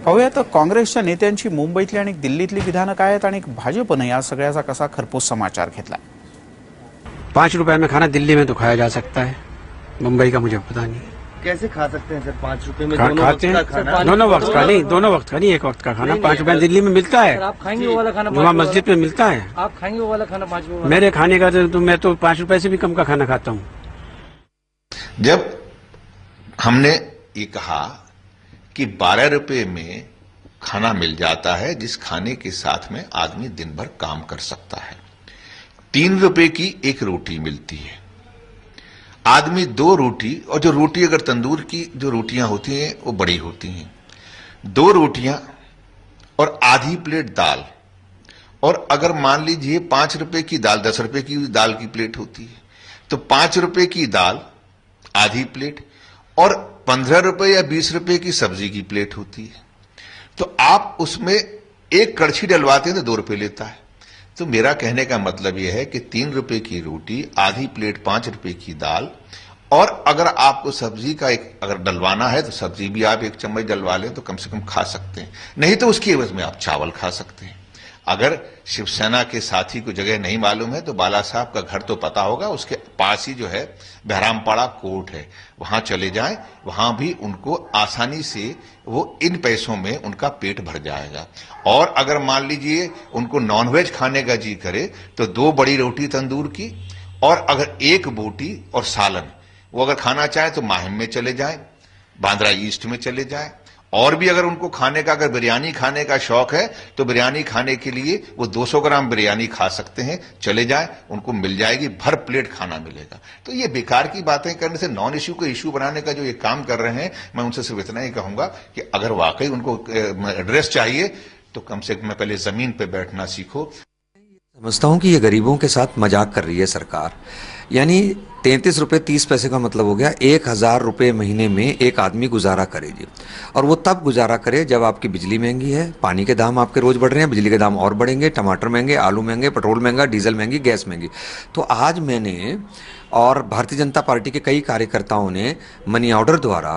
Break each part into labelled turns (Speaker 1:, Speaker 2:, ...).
Speaker 1: पाहूयात काँग्रेसच्या नेत्यांची मुंबईतली आणि दिल्लीतली विधानं काय आहेत आणि भाजपनं या सगळ्याचा कसा खरपूस समाचार घेतला।
Speaker 2: 5 रुपए में खाना दिल्ली में तो खाया जा सकता है, मुंबई का मुझे पता नहीं।
Speaker 3: कैसे खा सकते हैं सर 5 रुपए में?
Speaker 2: खाते हैं दोनों वक्त का नहीं, दोनों वक्त का नहीं, एक वक्त का खाना 5 रुपए दिल्ली में मिलता है।
Speaker 4: आप खाएंगे वो वाला खाना?
Speaker 2: जुमा मस्जिद में मिलता है।
Speaker 4: आप खाएंगे वो वाला खाना 5 रुपए?
Speaker 2: मेरे खाने का तो मैं तो 5 रुपए से भी कम का खाना खाता हूँ।
Speaker 5: जब हमने ये कहा कि 12 रुपए में खाना मिल जाता है जिस खाने के साथ में आदमी दिन भर काम कर सकता है, 3 रुपए की एक रोटी मिलती है, आदमी 2 रोटी, और जो रोटी अगर तंदूर की जो रोटियां होती हैं वो बड़ी होती हैं, 2 रोटियां और आधी प्लेट दाल, और अगर मान लीजिए 5 रुपए की दाल 10 रुपए की दाल की प्लेट होती है तो 5 रुपए की दाल आधी प्लेट और 15 रुपए या 20 रुपए की सब्जी की प्लेट होती है। तो आप उसमें एक कड़छी डलवाते हैं तो 2 रुपए लेता है। तो मेरा कहने का मतलब यह है कि 3 रुपए की रोटी, आधी प्लेट 5 रुपए की दाल, और अगर आपको सब्जी का एक अगर डलवाना है तो सब्जी भी आप 1 चम्मच डलवा लें तो कम से कम खा सकते हैं, नहीं तो उसकी एवज में आप चावल खा सकते हैं। अगर शिवसेना के साथी को जगह नहीं मालूम है तो बाला साहब का घर तो पता होगा, उसके पास ही जो है बहरामपाड़ा कोर्ट है, वहां चले जाएं, वहां भी उनको आसानी से वो इन पैसों में उनका पेट भर जाएगा। और अगर मान लीजिए उनको नॉनवेज खाने का जी करे तो 2 बड़ी रोटी तंदूर की, और अगर 1 बोटी और सालन वो अगर खाना चाहे तो माहिम में चले जाएं, बांद्रा ईस्ट में चले जाएं। और भी अगर उनको खाने का, अगर बिरयानी खाने का शौक है तो बिरयानी खाने के लिए वो 200 ग्राम बिरयानी खा सकते हैं, चले जाए, उनको मिल जाएगी, भर प्लेट खाना मिलेगा। तो ये बेकार की बातें करने से नॉन इश्यू को इश्यू बनाने का जो ये काम कर रहे हैं, मैं उनसे सिर्फ इतना ही कहूंगा कि अगर वाकई उनको एड्रेस चाहिए तो कम से कम पहले जमीन पे बैठना सीखो।
Speaker 6: समझता हूँ कि ये गरीबों के साथ मजाक कर रही है सरकार। यानी 33 रुपये 30 पैसे का मतलब हो गया 1000 रुपये महीने में एक आदमी गुजारा करे जी। और वो तब गुजारा करे जब आपकी बिजली महंगी है, पानी के दाम आपके रोज बढ़ रहे हैं, बिजली के दाम और बढ़ेंगे, टमाटर महंगे, आलू महंगे, पेट्रोल महंगा, डीजल महंगी, गैस महंगी। तो आज मैंने और भारतीय जनता पार्टी के कई कार्यकर्ताओं ने मनी ऑर्डर द्वारा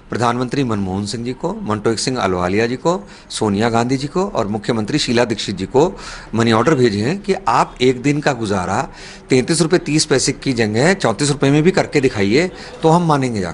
Speaker 6: प्रधानमंत्री मनमोहन सिंह जी को, मंटोक सिंह अहलुवालिया जी को, सोनिया गांधी जी को और मुख्यमंत्री शीला दीक्षित जी को मनी ऑर्डर भेजे हैं कि आप एक दिन का गुजारा 33 रुपये 30 पैसे की जगह 34 रुपये में भी करके दिखाइए तो हम मानेंगे जाकर।